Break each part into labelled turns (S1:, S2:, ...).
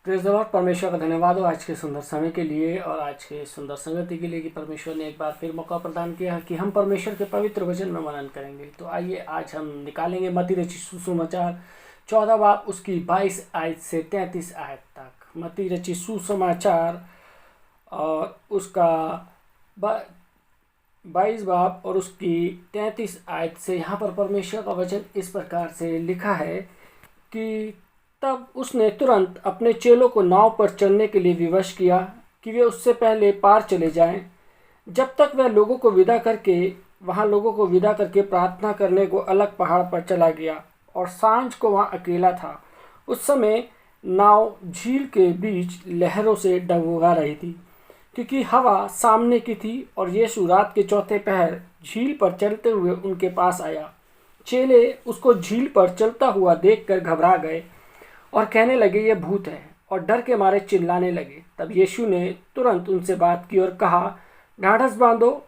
S1: Praise the Lord. परमेश्वर का धन्यवाद हो आज के सुंदर समय के लिए और आज के सुंदर संगति के लिए कि परमेश्वर ने एक बार फिर मौका प्रदान किया है कि हम परमेश्वर के पवित्र वचन में मनन करेंगे। तो आइए आज हम निकालेंगे मत्ती रचित सुसमाचार 14 बाब उसकी 22 आयत से 33 आयत तक। मत्ती रचित सुसमाचार और उसका 22 बाब और उसकी 33 आयत से यहाँ पर परमेश्वर का वचन इस प्रकार से लिखा है कि तब उसने तुरंत अपने चेलों को नाव पर चलने के लिए विवश किया कि वे उससे पहले पार चले जाएं। जब तक वह लोगों को विदा करके प्रार्थना करने को अलग पहाड़ पर चला गया और सांझ को वहाँ अकेला था। उस समय नाव झील के बीच लहरों से डगमगा रही थी क्योंकि हवा सामने की थी और यीशु रात के चौथे पहर झील पर चलते हुए उनके पास आया। चेले उसको झील पर चलता हुआ देखकर घबरा गए और कहने लगे, ये भूत है, और डर के मारे चिल्लाने लगे। तब यीशु ने तुरंत उनसे बात की और कहा, ढाढ़स बांधो,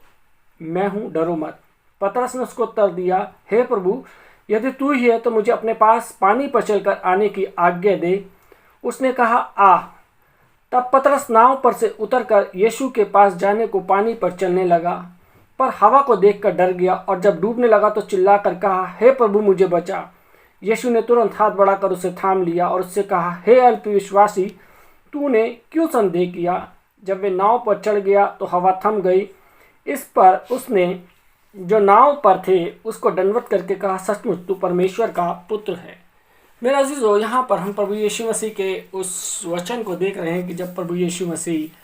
S1: मैं हूँ, डरो मत। पतरस ने उसको उत्तर दिया, हे प्रभु, यदि तू ही है तो मुझे अपने पास पानी पर चलकर आने की आज्ञा दे। उसने कहा, आ। तब पतरस नाव पर से उतरकर यीशु के पास जाने को पानी पर चलने लगा, पर हवा को देखकर डर गया और जब डूबने लगा तो चिल्लाकर कहा, हे प्रभु, मुझे बचा। यीशु ने तुरंत हाथ बढ़ाकर उसे थाम लिया और उससे कहा, हे अल्पविश्वासी, तूने क्यों संदेह किया। जब वे नाव पर चढ़ गया तो हवा थम गई। इस पर उसने जो नाव पर थे उसको दंडवत करके कहा, सचमुच तू परमेश्वर का पुत्र है। मेरा अजीजों, यहाँ पर हम प्रभु यीशु मसीह के उस वचन को देख रहे हैं कि जब प्रभु यीशु मसीह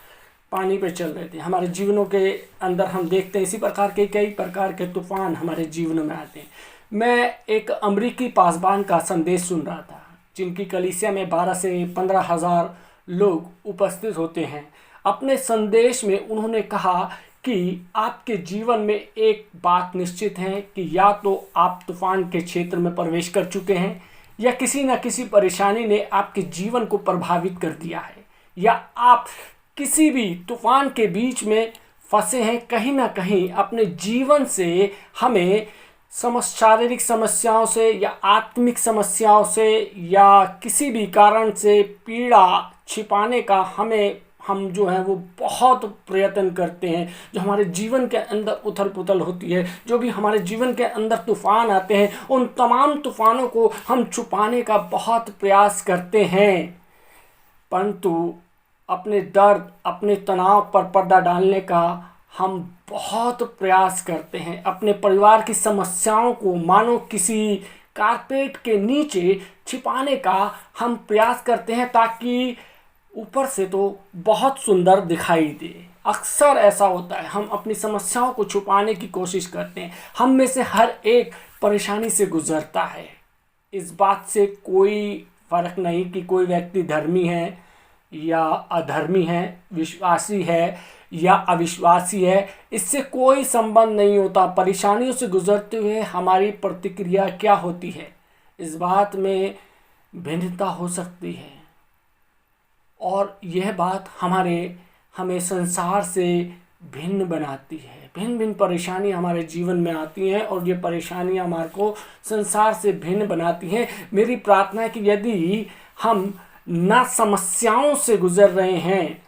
S1: पानी पर चल रहे थे। हमारे जीवनों के अंदर हम देखते हैं इसी प्रकार के कई प्रकार के तूफान हमारे जीवनों में आते हैं। मैं एक अमरीकी पासबान का संदेश सुन रहा था जिनकी कलीसिया में 12 से 15 हज़ार लोग उपस्थित होते हैं। अपने संदेश में उन्होंने कहा कि आपके जीवन में एक बात निश्चित है कि या तो आप तूफान के क्षेत्र में प्रवेश कर चुके हैं या किसी न किसी परेशानी ने आपके जीवन को प्रभावित कर दिया है, या आप किसी भी तूफान के बीच में फंसे हैं। कहीं ना कहीं अपने जीवन से हमें शारीरिक समस्याओं से या आत्मिक समस्याओं से या किसी भी कारण से पीड़ा छिपाने का हम जो है वो बहुत प्रयत्न करते हैं। जो हमारे जीवन के अंदर उथल पुथल होती है, जो भी हमारे जीवन के अंदर तूफान आते हैं, उन तमाम तूफानों को हम छुपाने का बहुत प्रयास करते हैं, परंतु अपने दर्द, अपने तनाव पर पर्दा डालने का हम बहुत प्रयास करते हैं। अपने परिवार की समस्याओं को मानो किसी कारपेट के नीचे छिपाने का हम प्रयास करते हैं ताकि ऊपर से तो बहुत सुंदर दिखाई दे। अक्सर ऐसा होता है, हम अपनी समस्याओं को छुपाने की कोशिश करते हैं। हम में से हर एक परेशानी से गुजरता है। इस बात से कोई फर्क नहीं कि कोई व्यक्ति धर्मी है या अधर्मी है, विश्वासी है या अविश्वासी है, इससे कोई संबंध नहीं होता। परेशानियों से गुजरते हुए हमारी प्रतिक्रिया क्या होती है, इस बात में भिन्नता हो सकती है और यह बात हमें संसार से भिन्न बनाती है। भिन्न भिन्न परेशानी हमारे जीवन में आती हैं और ये परेशानियां हमारे को संसार से भिन्न बनाती हैं। मेरी प्रार्थना है कि यदि हम न समस्याओं से गुजर रहे हैं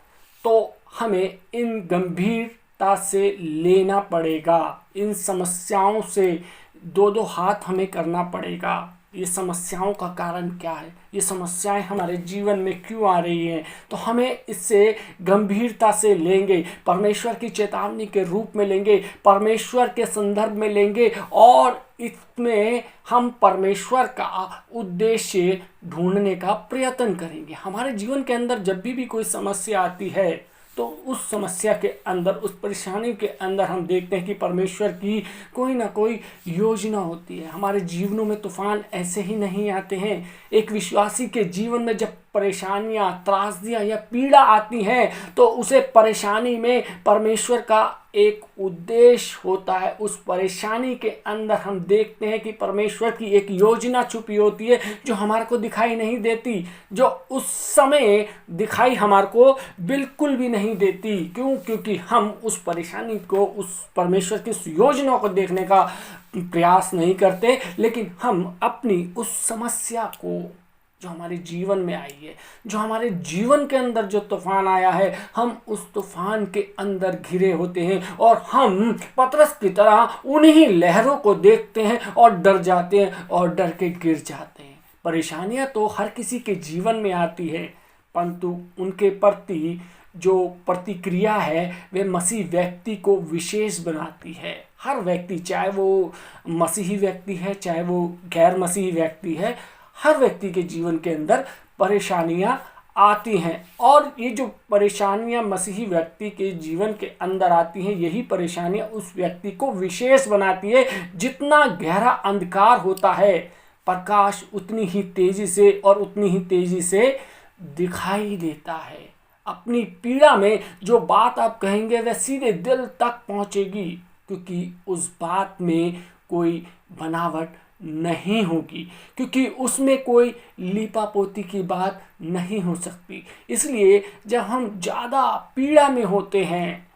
S1: तो हमें इन गंभीरता से लेना पड़ेगा। इन समस्याओं से दो हाथ हमें करना पड़ेगा। ये समस्याओं का कारण क्या है, ये समस्याएं हमारे जीवन में क्यों आ रही हैं, तो हमें इससे गंभीरता से लेंगे, परमेश्वर की चेतावनी के रूप में लेंगे, परमेश्वर के संदर्भ में लेंगे और इसमें हम परमेश्वर का उद्देश्य ढूंढने का प्रयत्न करेंगे। हमारे जीवन के अंदर जब भी कोई समस्या आती है तो उस समस्या के अंदर, उस परेशानी के अंदर हम देखते हैं कि परमेश्वर की कोई ना कोई योजना होती है। हमारे जीवनों में तूफान ऐसे ही नहीं आते हैं। एक विश्वासी के जीवन में जब परेशानियां, त्रासदियां या पीड़ा आती हैं तो उसे परेशानी में परमेश्वर का एक उद्देश्य होता है। उस परेशानी के अंदर हम देखते हैं कि परमेश्वर की एक योजना छुपी होती है जो हमारे को दिखाई नहीं देती, जो उस समय दिखाई हमारे को बिल्कुल भी नहीं देती। क्यों? क्योंकि हम उस परेशानी को, उस परमेश्वर की उस योजना को देखने का प्रयास नहीं करते, लेकिन हम अपनी उस समस्या को जो हमारे जीवन में आई है, जो हमारे जीवन के अंदर जो तूफान आया है, हम उस तूफान के अंदर घिरे होते हैं और हम पतरस की तरह उन्हीं लहरों को देखते हैं और डर जाते हैं और डर के गिर जाते हैं। परेशानियां तो हर किसी के जीवन में आती है, परंतु उनके प्रति जो प्रतिक्रिया है वे मसीह व्यक्ति को विशेष बनाती है। हर व्यक्ति, चाहे वो मसीही व्यक्ति है चाहे वो गैर मसीही व्यक्ति है, हर व्यक्ति के जीवन के अंदर परेशानियां आती हैं। और ये जो परेशानियां मसीही व्यक्ति के जीवन के अंदर आती हैं, यही परेशानियां उस व्यक्ति को विशेष बनाती है। जितना गहरा अंधकार होता है, प्रकाश उतनी ही तेजी से और उतनी ही तेजी से दिखाई देता है। अपनी पीड़ा में जो बात आप कहेंगे वह सीधे दिल तक पहुंचेगी, क्योंकि उस बात में कोई बनावट नहीं होगी, क्योंकि उसमें कोई लीपापोती की बात नहीं हो सकती। इसलिए जब हम ज़्यादा पीड़ा में होते हैं,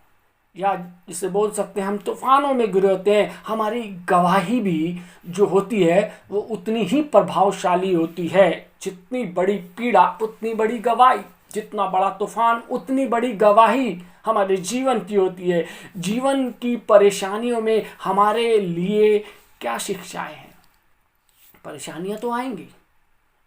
S1: या जिसे बोल सकते हैं हम तूफानों में गिरे होते हैं, हमारी गवाही भी जो होती है वो उतनी ही प्रभावशाली होती है। जितनी बड़ी पीड़ा उतनी बड़ी गवाही, जितना बड़ा तूफान उतनी बड़ी गवाही हमारे जीवन की होती है। जीवन की परेशानियों में हमारे लिए क्या शिक्षाएं हैं? परेशानियां तो आएंगी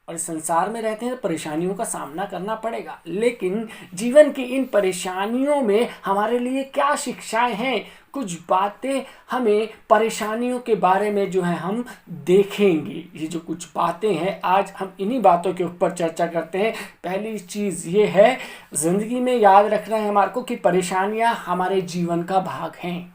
S1: और इस संसार में रहते हैं, परेशानियों का सामना करना पड़ेगा, लेकिन जीवन की इन परेशानियों में हमारे लिए क्या शिक्षाएं हैं? कुछ बातें हमें परेशानियों के बारे में जो है हम देखेंगे। ये जो कुछ बातें हैं, आज हम इन्हीं बातों के ऊपर चर्चा करते हैं। पहली चीज़ ये है, ज़िंदगी में याद रखना है हमारे को कि परेशानियां हमारे जीवन का भाग हैं।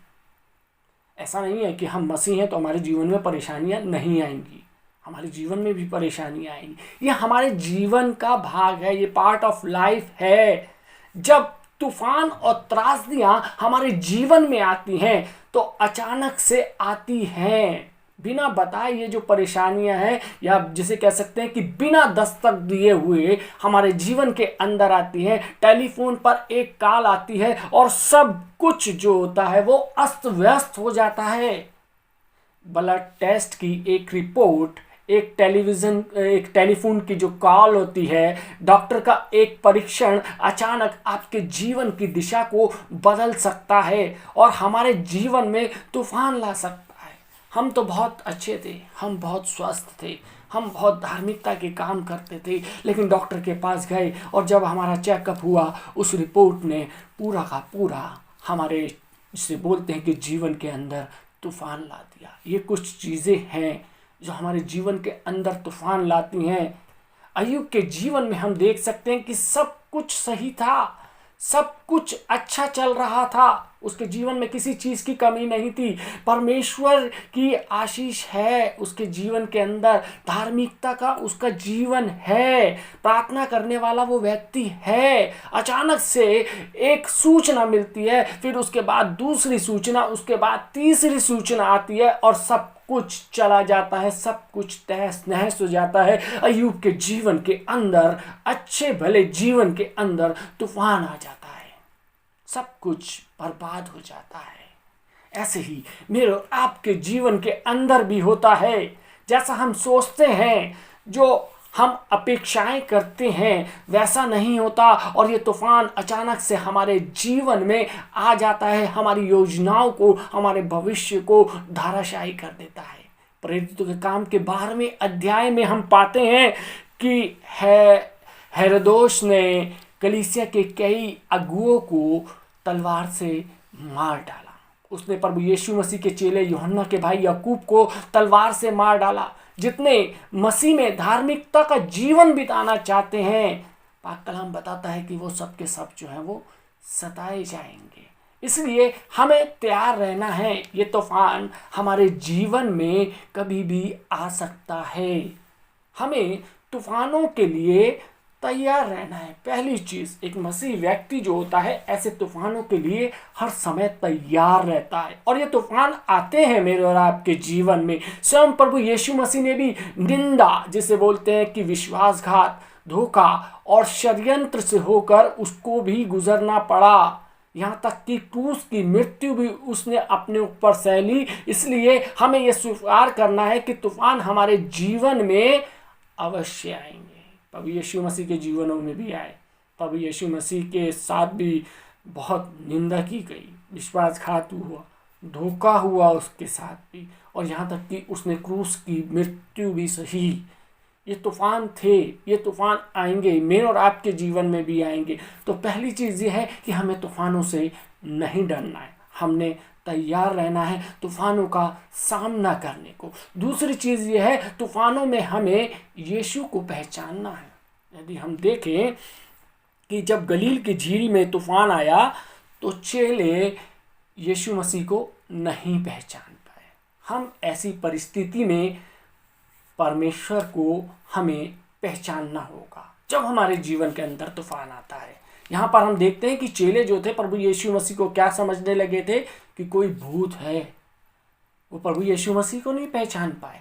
S1: ऐसा नहीं है कि हम मसीह हैं तो हमारे जीवन में परेशानियां नहीं आएंगी, हमारे जीवन में भी परेशानियां आएंगी। ये हमारे जीवन का भाग है, ये पार्ट ऑफ लाइफ है। जब तूफान और त्रासदियां हमारे जीवन में आती हैं तो अचानक से आती हैं, बिना बताए। ये जो परेशानियां हैं, या जिसे कह सकते हैं कि बिना दस्तक दिए हुए हमारे जीवन के अंदर आती हैं। टेलीफोन पर एक कॉल आती है और सब कुछ जो होता है वो अस्त व्यस्त हो जाता है। ब्लड टेस्ट की एक रिपोर्ट, एक टेलीफोन की जो कॉल होती है, डॉक्टर का एक परीक्षण अचानक आपके जीवन की दिशा को बदल सकता है और हमारे जीवन में तूफान ला सकता है। हम तो बहुत अच्छे थे, हम बहुत स्वस्थ थे, हम बहुत धार्मिकता के काम करते थे, लेकिन डॉक्टर के पास गए और जब हमारा चेकअप हुआ, उस रिपोर्ट ने पूरा का पूरा हमारे, जिसे बोलते हैं कि जीवन के अंदर तूफान ला दिया। ये कुछ चीज़ें हैं जो हमारे जीवन के अंदर तूफान लाती हैं। अय्यूब के जीवन में हम देख सकते हैं कि सब कुछ सही था, सब कुछ अच्छा चल रहा था, उसके जीवन में किसी चीज़ की कमी नहीं थी। परमेश्वर की आशीष है उसके जीवन के अंदर, धार्मिकता का उसका जीवन है, प्रार्थना करने वाला वो व्यक्ति है। अचानक से एक सूचना मिलती है, फिर उसके बाद दूसरी सूचना, उसके बाद तीसरी सूचना आती है और सब कुछ चला जाता है, सब कुछ तहस नहस हो जाता है। अय्यूब के जीवन के अंदर, अच्छे भले जीवन के अंदर तूफान आ जाता है, सब कुछ बर्बाद हो जाता है। ऐसे ही मेरे और आपके जीवन के अंदर भी होता है। जैसा हम सोचते हैं, जो हम अपेक्षाएं करते हैं, वैसा नहीं होता और ये तूफान अचानक से हमारे जीवन में आ जाता है, हमारी योजनाओं को, हमारे भविष्य को धाराशायी कर देता है। प्रेरितों के काम के 12वें अध्याय में हम पाते हैं कि हेरोदेस ने कलीसिया के कई अगुओं को तलवार से मार डाला। उसने प्रभु यीशु मसीह के चेले यूहन्ना के भाई याकूब को तलवार से मार डाला। जितने मसीह में धार्मिकता का जीवन बिताना चाहते हैं, पाक कलाम बताता है कि वो सब के सब जो है वो सताए जाएंगे। इसलिए हमें तैयार रहना है। ये तूफान हमारे जीवन में कभी भी आ सकता है, हमें तूफानों के लिए तैयार रहना है। पहली चीज़, एक मसीह व्यक्ति जो होता है ऐसे तूफानों के लिए हर समय तैयार रहता है। और ये तूफान आते हैं मेरे और आपके जीवन में। स्वयं प्रभु यीशु मसीह ने भी निंदा, जिसे बोलते हैं कि विश्वासघात, धोखा और षड्यंत्र से होकर उसको भी गुजरना पड़ा। यहाँ तक कि क्रूस की मृत्यु भी उसने अपने ऊपर सह ली। इसलिए हमें यह स्वीकार करना है कि तूफान हमारे जीवन में अवश्य आएंगे। प्रभु यीशु मसीह के जीवनों में भी आए। प्रभु यीशु मसीह के साथ भी बहुत निंदा की गई, विश्वासघात हुआ, धोखा हुआ उसके साथ भी, और यहाँ तक कि उसने क्रूस की मृत्यु भी सही। ये तूफान थे, ये तूफान आएंगे, मेरे और आपके जीवन में भी आएंगे। तो पहली चीज़ ये है कि हमें तूफानों से नहीं डरना है, हमने तैयार रहना है तूफानों का सामना करने को। दूसरी चीज़ ये है, तूफानों में हमें यीशु को पहचानना है। यदि हम देखें कि जब गलील की झील में तूफान आया तो चेले यीशु मसीह को नहीं पहचान पाए। हम ऐसी परिस्थिति में परमेश्वर को हमें पहचानना होगा जब हमारे जीवन के अंदर तूफान आता है। यहाँ पर हम देखते हैं कि चेले जो थे प्रभु यीशु मसीह को क्या समझने लगे थे कि कोई भूत है। वो प्रभु यीशु मसीह को नहीं पहचान पाए।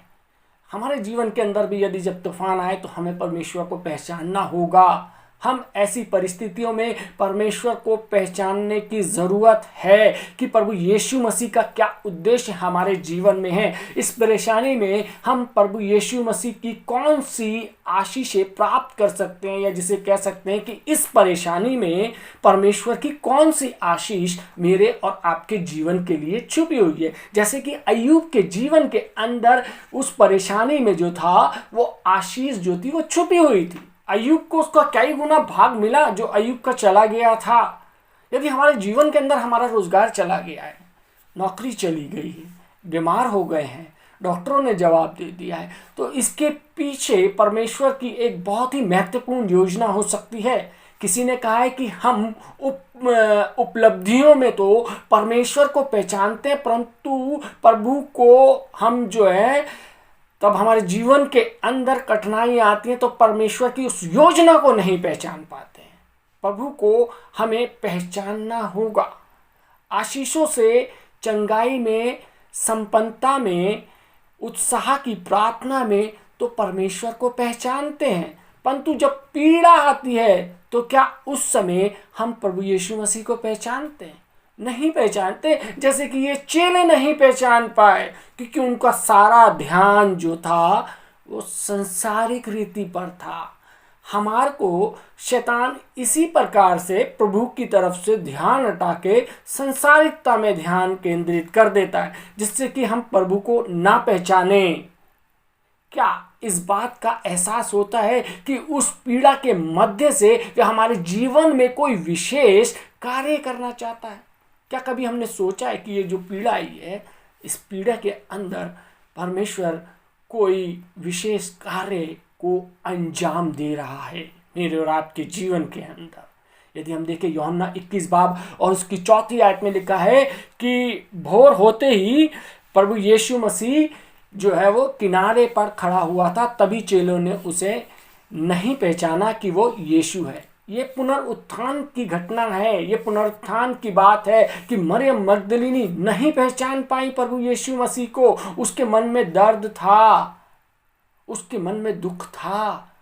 S1: हमारे जीवन के अंदर भी यदि जब तूफान आए तो हमें परमेश्वर को पहचानना होगा। हम ऐसी परिस्थितियों में परमेश्वर को पहचानने की ज़रूरत है कि प्रभु यीशु मसीह का क्या उद्देश्य हमारे जीवन में है। इस परेशानी में हम प्रभु यीशु मसीह की कौन सी आशीषें प्राप्त कर सकते हैं, या जिसे कह सकते हैं कि इस परेशानी में परमेश्वर की कौन सी आशीष मेरे और आपके जीवन के लिए छुपी हुई है। जैसे कि अय्यूब के जीवन के अंदर उस परेशानी में जो था वो आशीष जो थी वो छुपी हुई थी। अय्यूब को उसका कई गुना भाग मिला जो अय्यूब का चला गया था। यदि हमारे जीवन के अंदर हमारा रोजगार चला गया है, नौकरी चली गई है, बीमार हो गए हैं, डॉक्टरों ने जवाब दे दिया है, तो इसके पीछे परमेश्वर की एक बहुत ही महत्वपूर्ण योजना हो सकती है। किसी ने कहा है कि हम उपलब्धियों में तो परमेश्वर को पहचानते हैं, परंतु प्रभु को हम जो है तब हमारे जीवन के अंदर कठिनाइयाँ आती हैं तो परमेश्वर की उस योजना को नहीं पहचान पाते हैं। प्रभु को हमें पहचानना होगा। आशीषों से, चंगाई में, संपन्नता में, उत्साह की प्रार्थना में तो परमेश्वर को पहचानते हैं, परंतु जब पीड़ा आती है तो क्या उस समय हम प्रभु यीशु मसीह को पहचानते हैं? नहीं पहचानते। जैसे कि ये चेले नहीं पहचान पाए क्योंकि उनका सारा ध्यान जो था वो संसारिक रीति पर था। हमार को शैतान इसी प्रकार से प्रभु की तरफ से ध्यान हटा के संसारिकता में ध्यान केंद्रित कर देता है, जिससे कि हम प्रभु को ना पहचाने। क्या इस बात का एहसास होता है कि उस पीड़ा के मध्य से जो हमारे जीवन में कोई विशेष कार्य करना चाहता है? क्या कभी हमने सोचा है कि ये जो पीड़ा आई है, इस पीड़ा के अंदर परमेश्वर कोई विशेष कार्य को अंजाम दे रहा है मेरे और आपके जीवन के अंदर? यदि हम देखें यूहन्ना 21 बाब और उसकी 4 आयत में लिखा है कि भोर होते ही प्रभु यीशु मसीह जो है वो किनारे पर खड़ा हुआ था, तभी चेलों ने उसे नहीं पहचाना कि वो यीशु है। ये पुनरुत्थान की घटना है, ये पुनरुत्थान की बात है कि मरियम मगदलिनी नहीं पहचान पाई प्रभु यीशु मसीह को। उसके मन में दर्द था, उसके मन में दुख था,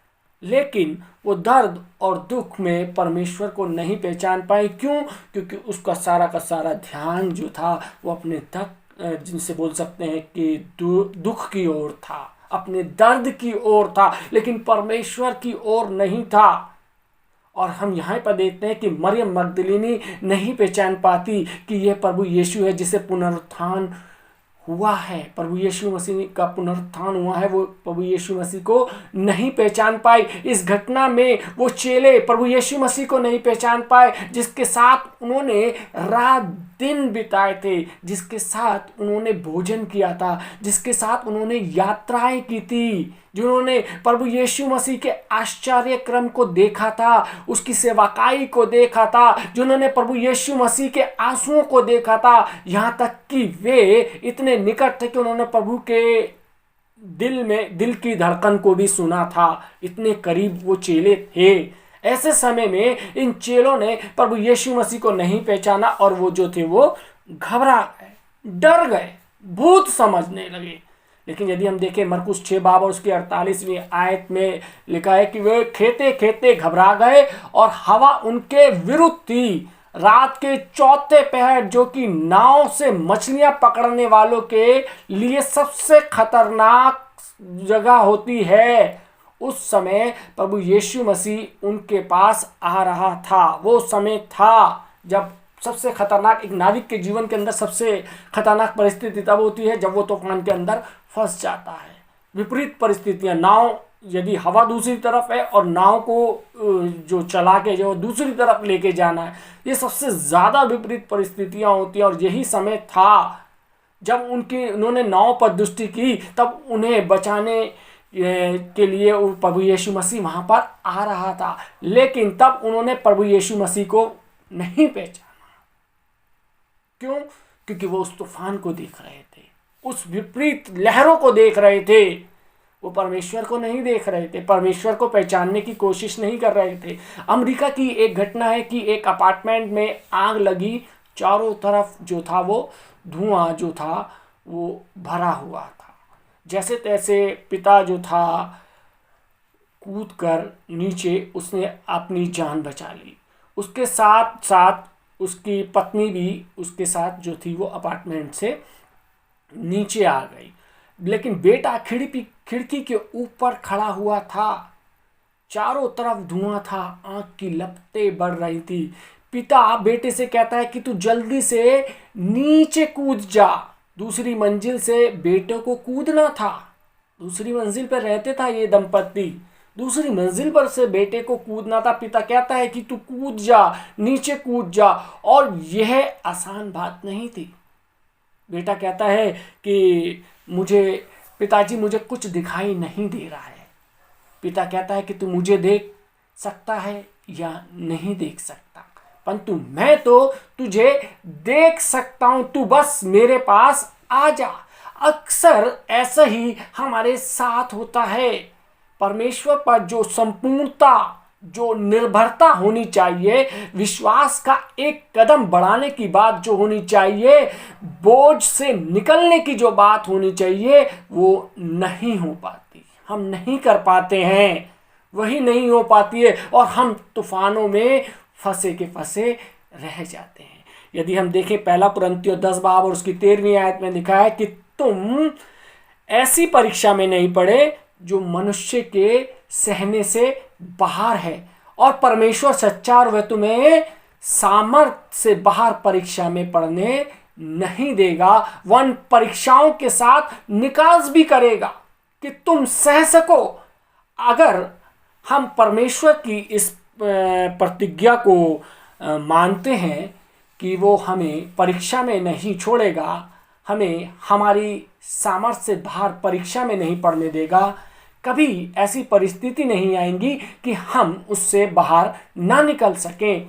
S1: लेकिन वो दर्द और दुख में परमेश्वर को नहीं पहचान पाई। क्यों? क्योंकि उसका सारा का सारा ध्यान जो था वो अपने तक जिनसे बोल सकते हैं कि दुख की ओर था, अपने दर्द की ओर था, लेकिन परमेश्वर की ओर नहीं था। और हम यहाँ पर देखते हैं कि मरियम मगदलिनी नहीं पहचान पाती कि यह प्रभु यीशु है जिसे पुनरुत्थान हुआ है, प्रभु यीशु मसीह का पुनरुत्थान हुआ है। वो प्रभु यीशु मसीह को नहीं पहचान पाई। इस घटना में वो चेले प्रभु यीशु मसीह को नहीं पहचान पाए जिसके साथ उन्होंने रात दिन बिताए थे, जिसके साथ उन्होंने भोजन किया था, जिसके साथ उन्होंने यात्राएं की थी, जिन्होंने प्रभु यीशु मसीह के आश्चर्य क्रम को देखा था, उसकी सेवाकाई को देखा था, जिन्होंने प्रभु यीशु मसीह के आंसुओं को देखा था। यहाँ तक कि वे इतने निकट थे कि उन्होंने प्रभु के दिल की धड़कन को भी सुना था। इतने करीब वो चेले थे। ऐसे समय में इन चेलों ने प्रभु यीशु मसीह को नहीं पहचाना और वो जो थे वो घबरा गए, डर गए, भूत समझने लगे। लेकिन यदि हम देखें मरकुस 6 बाब और उसकी 48वीं आयत में लिखा है कि वे खेते खेते घबरा गए और हवा उनके विरुद्ध थी। रात के चौथे पहर, जो कि नाव से मछलियां पकड़ने वालों के लिए सबसे खतरनाक जगह होती है, उस समय प्रभु यीशु मसीह उनके पास आ रहा था। वो समय था जब सबसे खतरनाक, एक नाविक के जीवन के अंदर सबसे खतरनाक परिस्थिति तब होती है जब वो तूफान के अंदर फंस जाता है। विपरीत परिस्थितियां, नाव यदि हवा दूसरी तरफ है और नाव को जो चला के जो दूसरी तरफ लेके जाना है, ये सबसे ज़्यादा विपरीत परिस्थितियां होती हैं। और यही समय था जब उन्होंने नाव पर दृष्टि की, तब उन्हें बचाने के लिए प्रभु यीशु मसीह वहाँ पर आ रहा था। लेकिन तब उन्होंने प्रभु यीशु मसीह को नहीं पहचाना। क्यों? क्योंकि वो उस तूफान को देख रहे थे, उस विपरीत लहरों को देख रहे थे। वो परमेश्वर को नहीं देख रहे थे, परमेश्वर को पहचानने की कोशिश नहीं कर रहे थे। अमेरिका की एक घटना है कि एक अपार्टमेंट में आग लगी, चारों तरफ जो था वो धुआं जो था वो भरा हुआ था। जैसे तैसे पिता जो था कूद कर नीचे उसने अपनी जान बचा ली। उसके साथ साथ उसकी पत्नी भी उसके साथ जो थी वो अपार्टमेंट से नीचे आ गई। लेकिन बेटा खिड़की के ऊपर खड़ा हुआ था। चारों तरफ धुआं था, आग की लपटें बढ़ रही थी। पिता बेटे से कहता है कि तू जल्दी से नीचे कूद जा। दूसरी मंजिल से बेटे को कूदना था। दूसरी मंजिल पर रहते था ये दंपत्ति, दूसरी मंजिल पर से बेटे को कूदना था। पिता कहता है कि तू कूद जा, नीचे कूद जा। और यह आसान बात नहीं थी। बेटा कहता है कि पिताजी मुझे कुछ दिखाई नहीं दे रहा है। पिता कहता है कि तू मुझे देख सकता है या नहीं देख सकता, परंतु मैं तो तुझे देख सकता हूं, तू बस मेरे पास आ जा। अक्सर ऐसा ही हमारे साथ होता है। परमेश्वर पर जो संपूर्णता, जो निर्भरता होनी चाहिए, विश्वास का एक कदम बढ़ाने की बात जो होनी चाहिए, बोझ से निकलने की जो बात होनी चाहिए, वो नहीं हो पाती। हम नहीं कर पाते हैं, वही नहीं हो पाती है और हम तूफानों में फंसे के फंसे रह जाते हैं। यदि हम देखें पहला कुरिन्थियों 10 बाब और उसकी 13वीं आयत में लिखा है कि तुम ऐसी परीक्षा में नहीं पड़े जो मनुष्य के सहने से बाहर है, और परमेश्वर सच्चा और वह तुम्हें सामर्थ्य से बाहर परीक्षा में पड़ने नहीं देगा, वह परीक्षाओं के साथ निकास भी करेगा कि तुम सह सको। अगर हम परमेश्वर की इस प्रतिज्ञा को मानते हैं कि वो हमें परीक्षा में नहीं छोड़ेगा, हमें हमारी सामर्थ्य से बाहर परीक्षा में नहीं पड़ने देगा, कभी ऐसी परिस्थिति नहीं आएंगी कि हम उससे बाहर ना निकल सकें,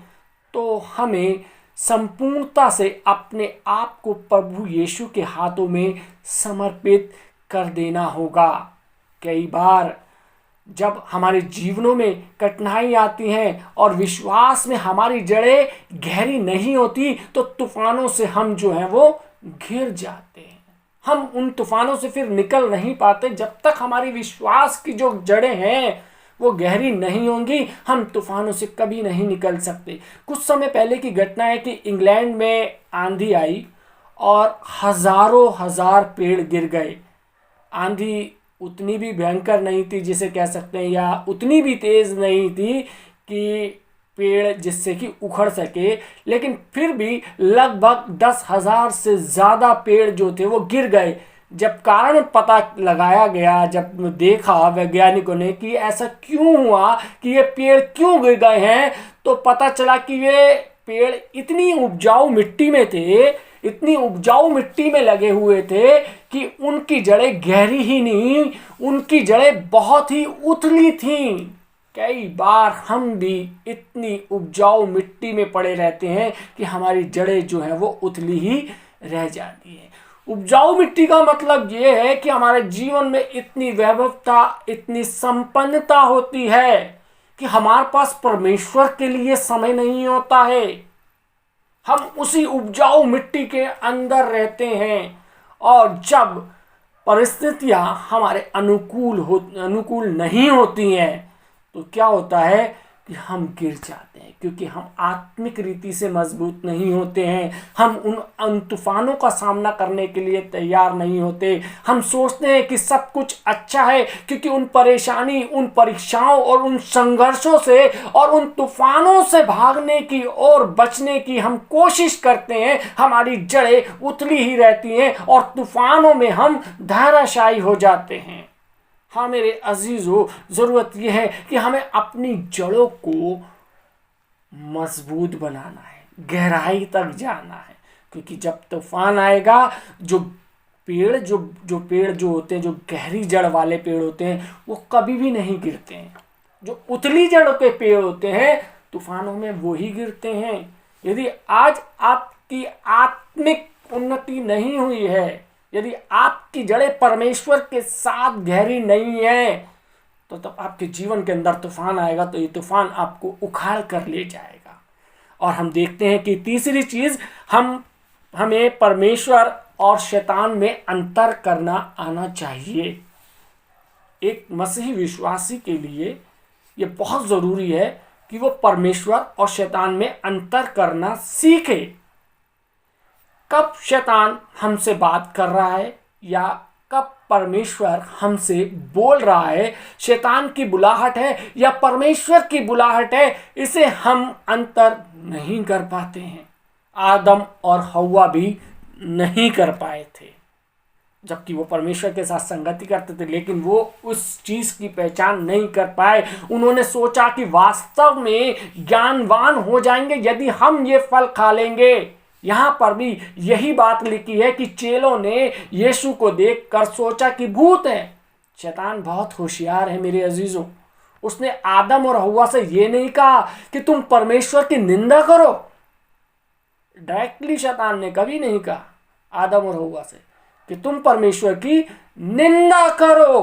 S1: तो हमें संपूर्णता से अपने आप को प्रभु यीशु के हाथों में समर्पित कर देना होगा। कई बार जब हमारे जीवनों में कठिनाई आती हैं और विश्वास में हमारी जड़ें गहरी नहीं होती, तो तूफानों से हम जो हैं वो घिर जाते हैं। हम उन तूफानों से फिर निकल नहीं पाते। जब तक हमारी विश्वास की जो जड़ें हैं वो गहरी नहीं होंगी, हम तूफानों से कभी नहीं निकल सकते। कुछ समय पहले की घटना है कि इंग्लैंड में आंधी आई और हजारों हजार पेड़ गिर गए। आंधी उतनी भी भयंकर नहीं थी जिसे कह सकते हैं, या उतनी भी तेज नहीं थी कि पेड़ जिससे कि उखड़ सके, लेकिन फिर भी लगभग 10,000 से ज़्यादा पेड़ जो थे वो गिर गए। जब कारण पता लगाया गया, जब देखा वैज्ञानिकों ने कि ऐसा क्यों हुआ, कि ये पेड़ क्यों गिर गए हैं, तो पता चला कि ये पेड़ इतनी उपजाऊ मिट्टी में थे, इतनी उपजाऊ मिट्टी में लगे हुए थे कि उनकी जड़ें गहरी ही नहीं, उनकी जड़ें बहुत ही उथली थीं। कई बार हम भी इतनी उपजाऊ मिट्टी में पड़े रहते हैं कि हमारी जड़ें जो हैं वो उथली ही रह जाती हैं। उपजाऊ मिट्टी का मतलब ये है कि हमारे जीवन में इतनी वैभवता, इतनी संपन्नता होती है कि हमारे पास परमेश्वर के लिए समय नहीं होता है। हम उसी उपजाऊ मिट्टी के अंदर रहते हैं, और जब परिस्थितियां हमारे अनुकूल नहीं होती हैं, तो क्या होता है कि हम गिर जाते हैं, क्योंकि हम आत्मिक रीति से मजबूत नहीं होते हैं। हम उन तूफानों का सामना करने के लिए तैयार नहीं होते। हम सोचते हैं कि सब कुछ अच्छा है, क्योंकि उन परेशानी, उन परीक्षाओं और उन संघर्षों से और उन तूफानों से भागने की और बचने की हम कोशिश करते हैं। हमारी जड़ें उथली ही रहती हैं और तूफानों में हम धैर्यशायी हो जाते हैं। हाँ मेरे अजीजों, ज़रूरत यह है कि हमें अपनी जड़ों को मजबूत बनाना है, गहराई तक जाना है, क्योंकि जब तूफान आएगा, जो पेड़ जो होते हैं, जो गहरी जड़ वाले पेड़ होते हैं, वो कभी भी नहीं गिरते हैं। जो उतली जड़ के पेड़ होते हैं, तूफानों में वो ही गिरते हैं। यदि आज आपकी आत्मिक उन्नति नहीं हुई है, यदि आपकी जड़ें परमेश्वर के साथ गहरी नहीं है, तो तब आपके जीवन के अंदर तूफान आएगा तो ये तूफान आपको उखाड़ कर ले जाएगा। और हम देखते हैं कि तीसरी चीज, हमें परमेश्वर और शैतान में अंतर करना आना चाहिए। एक मसीही विश्वासी के लिए ये बहुत जरूरी है कि वो परमेश्वर और शैतान में अंतर करना सीखे। कब शैतान हमसे बात कर रहा है या कब परमेश्वर हमसे बोल रहा है, शैतान की बुलाहट है या परमेश्वर की बुलाहट है, इसे हम अंतर नहीं कर पाते हैं। आदम और हव्वा भी नहीं कर पाए थे, जबकि वो परमेश्वर के साथ संगति करते थे, लेकिन वो उस चीज़ की पहचान नहीं कर पाए। उन्होंने सोचा कि वास्तव में ज्ञानवान हो जाएंगे यदि हम ये फल खा लेंगे। यहाँ पर भी यही बात लिखी है कि चेलों ने यीशु को देखकर सोचा कि भूत है। शैतान बहुत होशियार है मेरे अजीजों। उसने आदम और हव्वा से ये नहीं कहा कि तुम परमेश्वर की निंदा करो। डायरेक्टली शैतान ने कभी नहीं कहा आदम और हव्वा से कि तुम परमेश्वर की निंदा करो,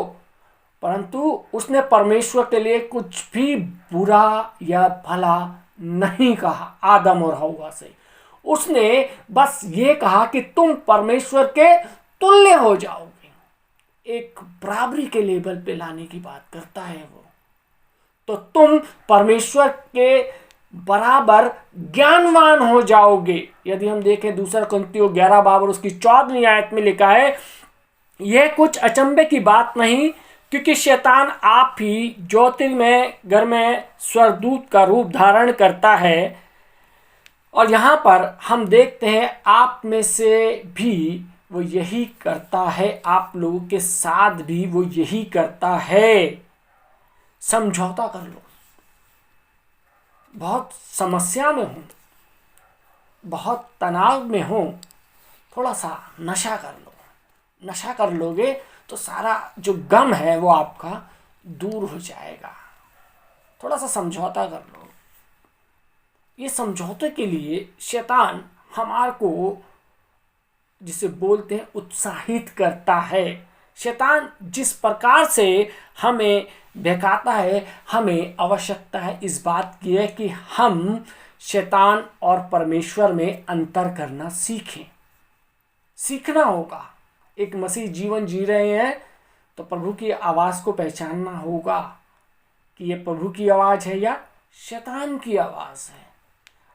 S1: परंतु उसने परमेश्वर के लिए कुछ भी बुरा या भला नहीं कहा आदम और हव्वा से। उसने बस ये कहा कि तुम परमेश्वर के तुल्य हो जाओगे। एक बराबरी के लेवल पे लाने की बात करता है वो। तो तुम परमेश्वर के बराबर ज्ञानवान हो जाओगे। यदि हम देखें दूसरा कुरिन्थियों 11 बाब और उसकी 14वीं आयत में लिखा है, यह कुछ अचंभे की बात नहीं, क्योंकि शैतान आप ही ज्योतिर्मय घर में स्वर्गदूत का रूप धारण करता है। और यहाँ पर हम देखते हैं आप में से भी वो यही करता है, आप लोगों के साथ भी वो यही करता है। समझौता कर लो। बहुत समस्या में हो, बहुत तनाव में हो, थोड़ा सा नशा कर लो। नशा कर लोगे तो सारा जो गम है वो आपका दूर हो जाएगा। थोड़ा सा समझौता कर लो। ये समझौते के लिए शैतान हमारे को, जिसे बोलते हैं, उत्साहित करता है। शैतान जिस प्रकार से हमें बहकाता है, हमें आवश्यकता है इस बात की है कि हम शैतान और परमेश्वर में अंतर करना सीखें। सीखना होगा। एक मसीह जीवन जी रहे हैं तो प्रभु की आवाज़ को पहचानना होगा कि ये प्रभु की आवाज़ है या शैतान की आवाज़ है।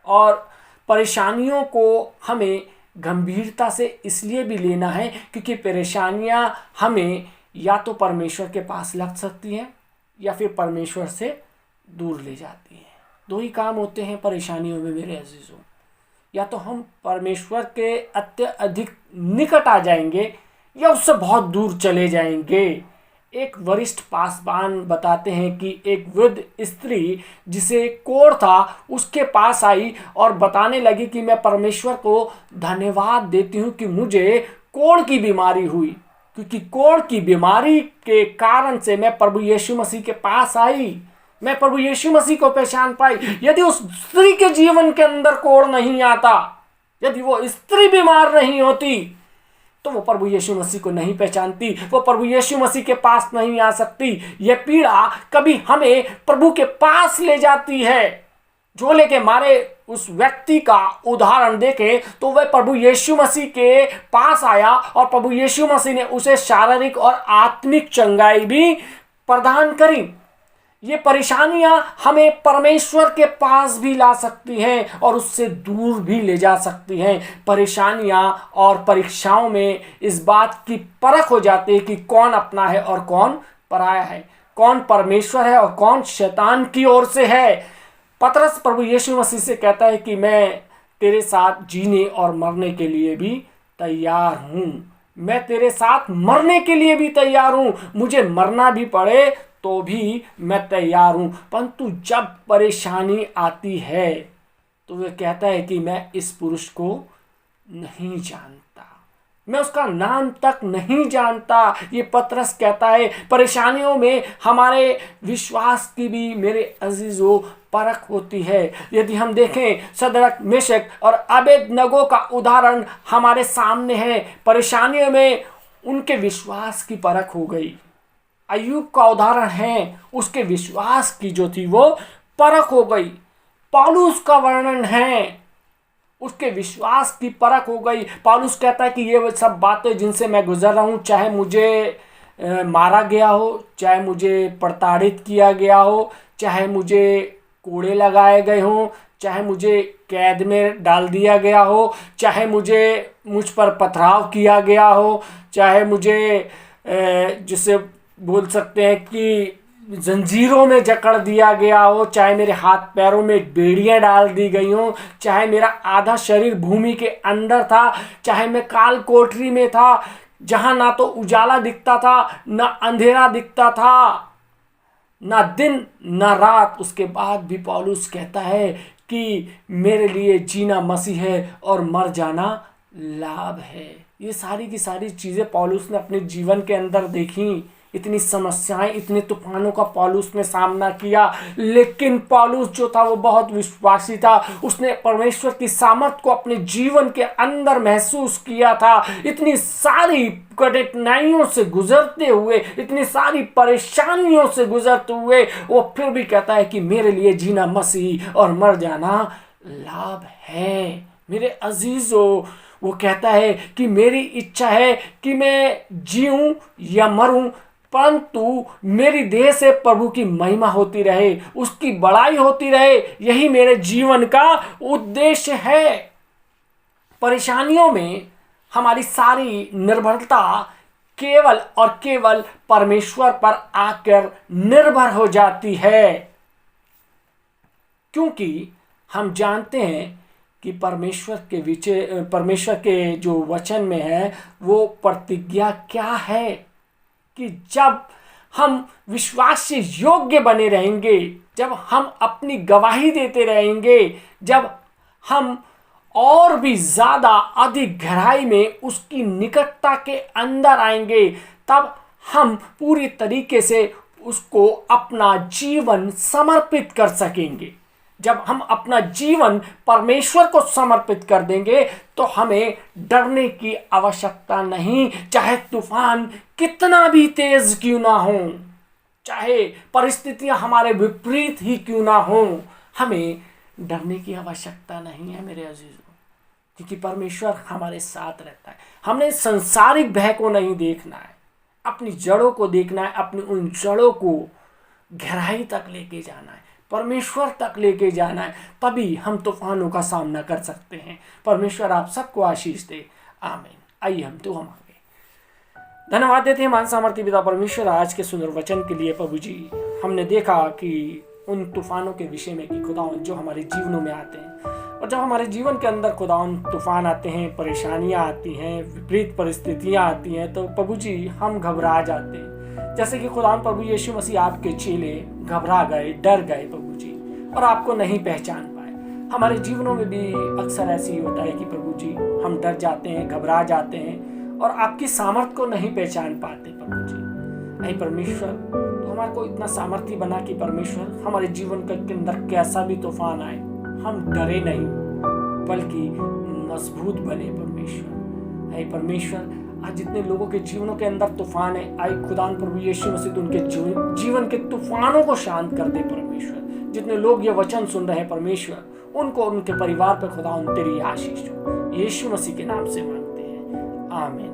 S1: और परेशानियों को हमें गंभीरता से इसलिए भी लेना है क्योंकि परेशानियां हमें या तो परमेश्वर के पास लग सकती हैं या फिर परमेश्वर से दूर ले जाती हैं। दो ही काम होते हैं परेशानियों में मेरे अजीजों। या तो हम परमेश्वर के अत्यधिक निकट आ जाएंगे या उससे बहुत दूर चले जाएंगे। एक वरिष्ठ पासवान बताते हैं कि एक वृद्ध स्त्री जिसे कोढ़ था उसके पास आई और बताने लगी कि मैं परमेश्वर को धन्यवाद देती हूँ कि मुझे कोढ़ की बीमारी हुई, क्योंकि कोढ़ की बीमारी के कारण से मैं प्रभु यीशु मसीह के पास आई। मैं प्रभु यीशु मसीह को पहचान पाई। यदि उस स्त्री के जीवन के अंदर कोढ़ नहीं आता, यदि वो स्त्री बीमार नहीं होती, तो वो प्रभु यीशु मसीह को नहीं पहचानती, वो प्रभु यीशु मसीह के पास नहीं आ सकती। यह पीड़ा कभी हमें प्रभु के पास ले जाती है। झोले के मारे उस व्यक्ति का उदाहरण देखें तो वह प्रभु यीशु मसीह के पास आया और प्रभु यीशु मसीह ने उसे शारीरिक और आत्मिक चंगाई भी प्रदान करी। ये परेशानियां हमें परमेश्वर के पास भी ला सकती हैं और उससे दूर भी ले जा सकती हैं। परेशानियां और परीक्षाओं में इस बात की परख हो जाती है कि कौन अपना है और कौन पराया है, कौन परमेश्वर है और कौन शैतान की ओर से है। पतरस प्रभु यीशु मसीह से कहता है कि मैं तेरे साथ जीने और मरने के लिए भी तैयार हूं, मैं तेरे साथ मरने के लिए भी तैयार हूं, मुझे मरना भी पड़े तो भी मैं तैयार हूं। परंतु जब परेशानी आती है तो वह कहता है कि मैं इस पुरुष को नहीं जानता, मैं उसका नाम तक नहीं जानता। ये पतरस कहता है परेशानियों में हमारे विश्वास की भी मेरे अजीजों परख होती है। यदि हम देखें शद्रक मेशक और अबेदनगो का उदाहरण हमारे सामने है। परेशानियों में उनके विश्वास की परख हो गई। अय्यूब का उदाहरण है, उसके विश्वास की जो थी वो परख हो गई। पौलुस का वर्णन है, उसके विश्वास की परख हो गई। पौलुस कहता है कि ये सब बातें जिनसे मैं गुजर रहा हूँ, चाहे मुझे मारा गया हो, चाहे मुझे प्रताड़ित किया गया हो, चाहे मुझे कोड़े लगाए गए हों, चाहे मुझे कैद में डाल दिया गया हो, चाहे मुझ पर पथराव किया गया हो, चाहे मुझे जिसे बोल सकते हैं कि जंजीरों में जकड़ दिया गया हो, चाहे मेरे हाथ पैरों में बेड़ियां डाल दी गई हों, चाहे मेरा आधा शरीर भूमि के अंदर था, चाहे मैं काल कोठरी में था जहां ना तो उजाला दिखता था ना अंधेरा दिखता था, ना दिन ना रात, उसके बाद भी पौलुस कहता है कि मेरे लिए जीना मसीह है और मर जाना लाभ है। ये सारी की सारी चीज़ें पौलुस ने अपने जीवन के अंदर देखी। इतनी समस्याएं, इतने तूफानों का पौलुस ने सामना किया, लेकिन पौलुस जो था वो बहुत विश्वासी था। उसने परमेश्वर की सामर्थ को अपने जीवन के अंदर महसूस किया था। इतनी सारी कठिनाइयों से गुजरते हुए, इतनी सारी परेशानियों से गुजरते हुए वो फिर भी कहता है कि मेरे लिए जीना मसीह और मर जाना लाभ है। मेरे अजीजों, वो कहता है कि मेरी इच्छा है कि मैं जीऊं या मरूं, परंतु मेरी देह से प्रभु की महिमा होती रहे, उसकी बड़ाई होती रहे, यही मेरे जीवन का उद्देश्य है। परेशानियों में हमारी सारी निर्भरता केवल और केवल परमेश्वर पर आकर निर्भर हो जाती है, क्योंकि हम जानते हैं कि परमेश्वर के जो वचन में है वो प्रतिज्ञा क्या है कि जब हम विश्वास से योग्य बने रहेंगे, जब हम अपनी गवाही देते रहेंगे, जब हम और भी ज़्यादा अधिक गहराई में उसकी निकटता के अंदर आएंगे, तब हम पूरी तरीके से उसको अपना जीवन समर्पित कर सकेंगे। जब हम अपना जीवन परमेश्वर को समर्पित कर देंगे तो हमें डरने की आवश्यकता नहीं। चाहे तूफान कितना भी तेज क्यों ना हो, चाहे परिस्थितियां हमारे विपरीत ही क्यों ना हो, हमें डरने की आवश्यकता नहीं है मेरे अजीजों, क्योंकि परमेश्वर हमारे साथ रहता है। हमने संसारिक भय को नहीं देखना है, अपनी जड़ों को देखना है, अपनी उन जड़ों को गहराई तक लेके जाना है, परमेश्वर तक लेके जाना है, तभी हम तूफानों का सामना कर सकते हैं। परमेश्वर आप सबको आशीष दे, आमीन। आइए हम आगे धन्यवाद देते हैं मान सामर्थ्य पिता परमेश्वर आज के सुंदर वचन के लिए। प्रभु जी, हमने देखा कि उन तूफानों के विषय में कि खुदावन जो हमारे जीवनों में आते हैं, और जब हमारे जीवन के अंदर खुदावन तूफान आते हैं, परेशानियां आती हैं, विपरीत परिस्थितियां आती हैं, तो प्रभु जी हम घबरा जाते हैं। जैसे कि खुदावन प्रभु यीशु मसीह आपके चेले घबरा गए, डर गए प्रभु जी, और आपको नहीं पहचान पाए। हमारे जीवनों में भी अक्सर ऐसे ही होता है कि प्रभु जी हम डर जाते हैं, घबरा जाते हैं और आपकी सामर्थ को नहीं पहचान पाते प्रभु जी। नहीं परमेश्वर, तो हमारे को इतना सामर्थ्य बना कि परमेश्वर हमारे जीवन के अंदर कैसा भी तूफान आए हम डरे नहीं, बल्कि मजबूत बने परमेश्वर। नहीं परमेश्वर, आज जितने लोगों के जीवनों के अंदर तूफान है, आए खुदान प्रभु यीशु मसीह उनके जीवन के तूफानों को शांत कर दे परमेश्वर। जितने लोग ये वचन सुन रहे हैं परमेश्वर, उनको उनके परिवार पर खुदा तेरी आशीष हो, यीशु मसीह के नाम से मांगते हैं, आमीन।